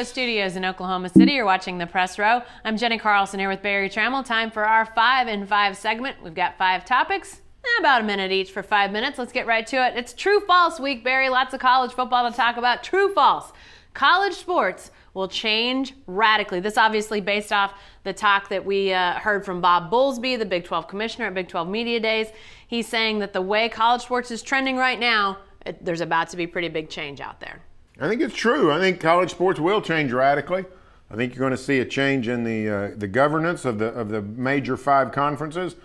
Studios in Oklahoma City. You're watching The Press Row. I'm Jenny Carlson here with Barry Trammell. Time for our 5 in 5 segment. We've got 5 topics, about a minute each for 5 minutes. Let's get right to it. It's true-false week, Barry. Lots of college football to talk about. True-false. College sports will change radically. This obviously based off the talk that we heard from Bob Bowlesby, the Big 12 commissioner at Big 12 Media Days. He's saying that the way college sports is trending right now, there's about to be pretty big change out there. I think it's true. I think college sports will change radically. I think you're going to see a change in the governance of the major 5 conferences.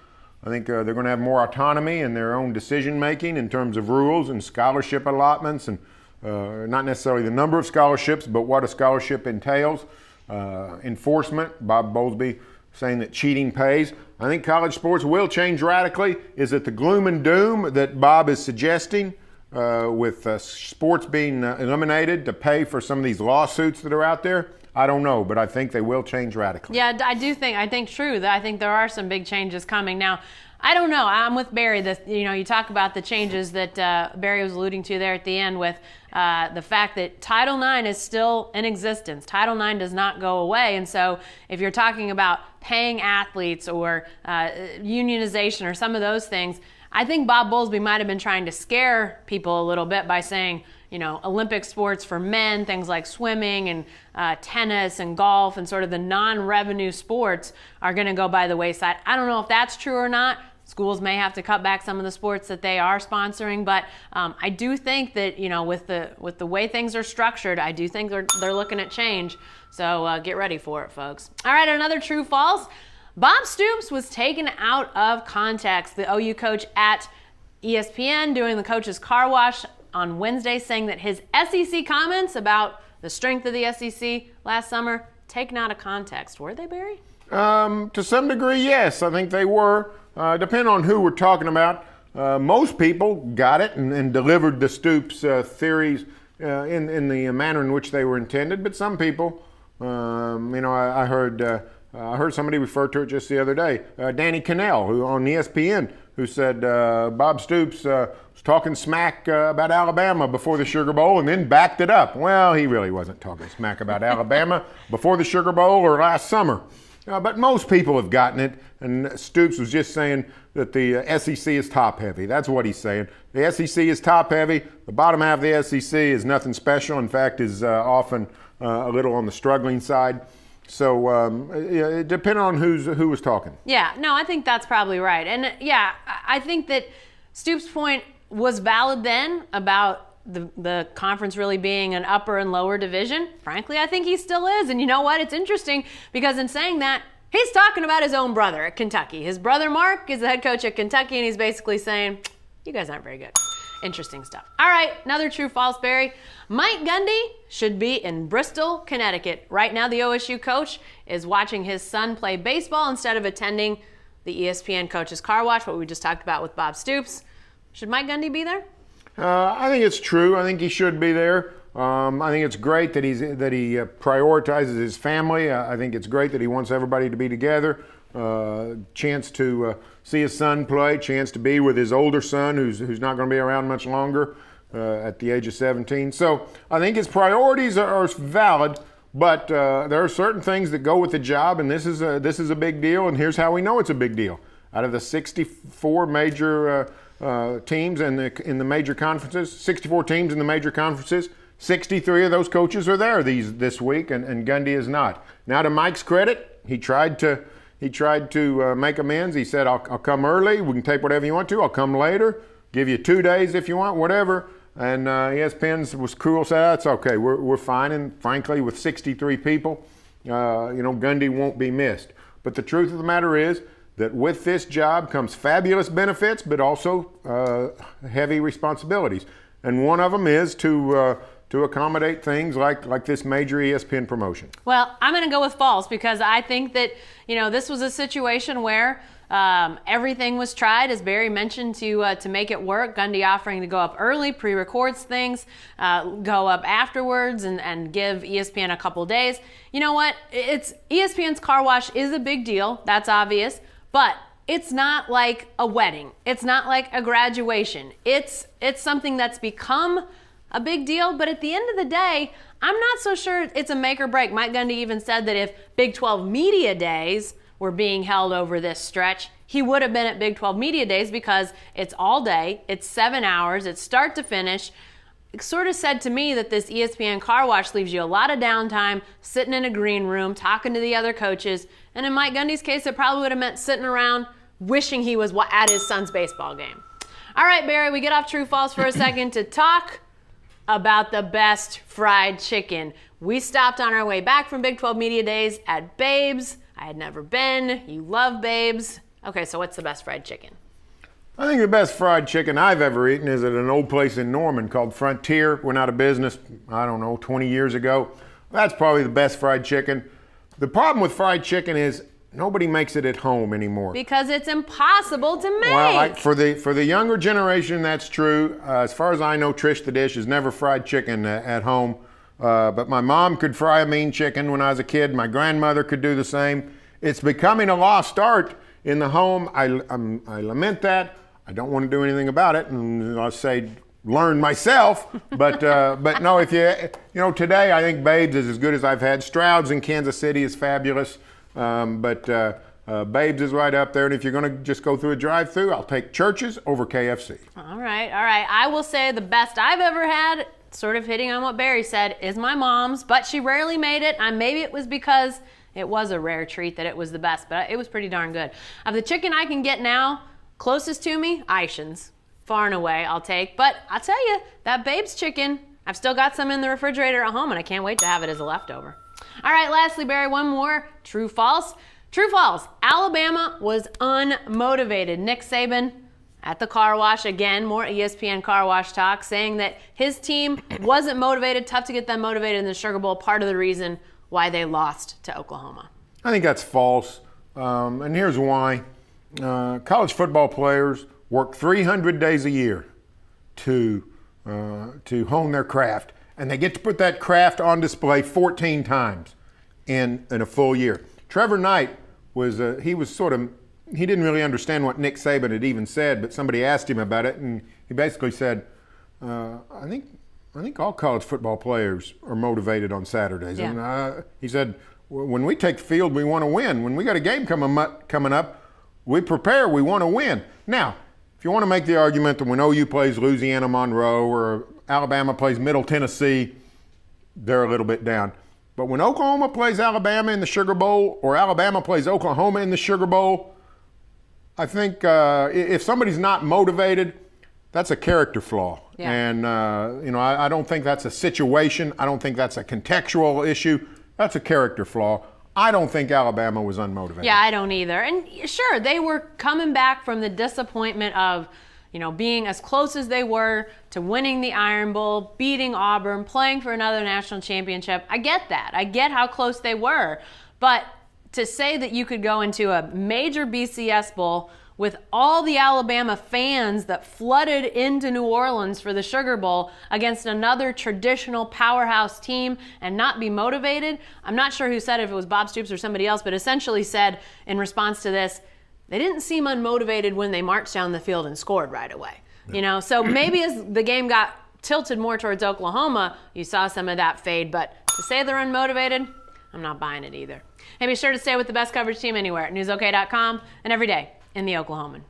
I think they're going to have more autonomy in their own decision making in terms of rules and scholarship allotments, and not necessarily the number of scholarships, but what a scholarship entails. Enforcement. Bob Bowlesby saying that cheating pays. I think college sports will change radically. Is it the gloom and doom that Bob is suggesting? With sports being eliminated to pay for some of these lawsuits that are out there? I don't know, but I think they will change radically. Yeah, I think true. I think there are some big changes coming. Now, I don't know. I'm with Barry. You talk about the changes that Barry was alluding to there at the end with the fact that Title IX is still in existence. Title IX does not go away. And so if you're talking about paying athletes or unionization or some of those things, I think Bob Bowlesby might have been trying to scare people a little bit by saying, Olympic sports for men, things like swimming and tennis and golf and sort of the non-revenue sports are going to go by the wayside. I don't know if that's true or not. Schools may have to cut back some of the sports that they are sponsoring, but I do think that, with the way things are structured, I do think they're looking at change. So get ready for it, folks. All right, another true-false. Bob Stoops was taken out of context. The OU coach at ESPN doing the coach's car wash on Wednesday, saying that his SEC comments about the strength of the SEC last summer, taken out of context. Were they, Barry? To some degree, yes. I think they were. Depending on who we're talking about, most people got it and delivered the Stoops theories in the manner in which they were intended. But some people, I heard somebody refer to it just the other day. Danny Cannell, who on ESPN, who said Bob Stoops was talking smack about Alabama before the Sugar Bowl and then backed it up. Well, he really wasn't talking smack about Alabama before the Sugar Bowl or last summer. But most people have gotten it, and Stoops was just saying that the SEC is top-heavy. That's what he's saying. The SEC is top-heavy. The bottom half of the SEC is nothing special. In fact, is often a little on the struggling side. So it depends on who was talking. Yeah, no, I think that's probably right. And yeah, I think that Stoops' point was valid then about the conference really being an upper and lower division. Frankly, I think he still is. And you know what? It's interesting because in saying that, he's talking about his own brother at Kentucky. His brother Mark is the head coach at Kentucky, and he's basically saying, you guys aren't very good. Interesting stuff. All right, another true-false, Barry. Mike Gundy should be in Bristol, Connecticut. Right now, the OSU coach is watching his son play baseball instead of attending the ESPN coach's car wash, what we just talked about with Bob Stoops. Should Mike Gundy be there? I think it's true. I think he should be there. I think it's great that he prioritizes his family. I think it's great that he wants everybody to be together. Chance to see his son play, chance to be with his older son who's not going to be around much longer at the age of 17. So I think his priorities are valid, but there are certain things that go with the job, and this is a big deal, and here's how we know it's a big deal. Out of the 64 major teams in the major conferences, 64 teams in the major conferences, 63 of those coaches are there this week, and Gundy is not. Now, to Mike's credit, he tried to make amends. He said, I'll come early. We can take whatever you want to. I'll come later. Give you 2 days if you want, whatever. And ESPN's was cool. Said, that's okay. We're fine. And frankly, with 63 people, Gundy won't be missed. But the truth of the matter is that with this job comes fabulous benefits, but also heavy responsibilities. And one of them is to accommodate things like this major ESPN promotion. Well, I'm going to go with false because I think that, this was a situation where everything was tried, as Barry mentioned, to make it work. Gundy offering to go up early, pre-records things, go up afterwards and give ESPN a couple days. You know what? It's ESPN's car wash is a big deal. That's obvious. But it's not like a wedding. It's not like a graduation. It's something that's become a big deal, but at the end of the day, I'm not so sure it's a make or break. Mike Gundy even said that if Big 12 Media Days were being held over this stretch, he would have been at Big 12 Media Days because it's all day, it's 7 hours, it's start to finish. It sort of said to me that this ESPN car wash leaves you a lot of downtime, sitting in a green room, talking to the other coaches, and in Mike Gundy's case, it probably would have meant sitting around wishing he was at his son's baseball game. All right, Barry, we get off true false for a second to talk about the best fried chicken. We stopped on our way back from Big 12 Media Days at Babe's. I had never been. You love Babe's. Okay, so what's the best fried chicken? I think the best fried chicken I've ever eaten is at an old place in Norman called Frontier. Went out of business, 20 years ago. That's probably the best fried chicken. The problem with fried chicken is nobody makes it at home anymore. Because it's impossible to make. Well, for the younger generation, that's true. As far as I know, Trish the Dish has never fried chicken at home. But my mom could fry a mean chicken when I was a kid. My grandmother could do the same. It's becoming a lost art in the home. I lament that. I don't want to do anything about it, and I'll say learn myself. But no, if today I think Babe's is as good as I've had. Stroud's in Kansas City is fabulous. But Babe's is right up there, and if you're going to just go through a drive-through, I'll take Church's over KFC. All right. I will say the best I've ever had, sort of hitting on what Barry said, is my mom's, but she rarely made it. Maybe it was because it was a rare treat that it was the best, but it was pretty darn good. Of the chicken I can get now, closest to me, Aishin's. Far and away, I'll take. But I'll tell you, that Babe's chicken, I've still got some in the refrigerator at home, and I can't wait to have it as a leftover. All right, lastly, Barry, one more. True, false? True, false. Alabama was unmotivated. Nick Saban at the car wash, again, more ESPN car wash talk, saying that his team wasn't motivated. Tough to get them motivated in the Sugar Bowl. Part of the reason why they lost to Oklahoma. I think that's false, and here's why. College football players work 300 days a year to hone their craft. And they get to put that craft on display 14 times in a full year. Trevor Knight he didn't really understand what Nick Saban had even said, but somebody asked him about it, and he basically said, I think all college football players are motivated on Saturdays. Yeah. And he said, when we take the field, we want to win. When we got a game coming up, we prepare, we want to win. Now, if you want to make the argument that when OU plays Louisiana Monroe or Alabama plays Middle Tennessee, they're a little bit down. But when Oklahoma plays Alabama in the Sugar Bowl or Alabama plays Oklahoma in the Sugar Bowl, I think if somebody's not motivated, that's a character flaw. Yeah. And, I don't think that's a situation. I don't think that's a contextual issue. That's a character flaw. I don't think Alabama was unmotivated. Yeah, I don't either. And sure, they were coming back from the disappointment of being as close as they were to winning the Iron Bowl, beating Auburn, playing for another national championship. I get that. I get how close they were. But to say that you could go into a major BCS Bowl with all the Alabama fans that flooded into New Orleans for the Sugar Bowl against another traditional powerhouse team and not be motivated, I'm not sure who said it, if it was Bob Stoops or somebody else, but essentially said in response to this, they didn't seem unmotivated when they marched down the field and scored right away. So maybe as the game got tilted more towards Oklahoma, you saw some of that fade, but to say they're unmotivated, I'm not buying it either. Hey, be sure to stay with the best coverage team anywhere at newsok.com and every day in the Oklahoman.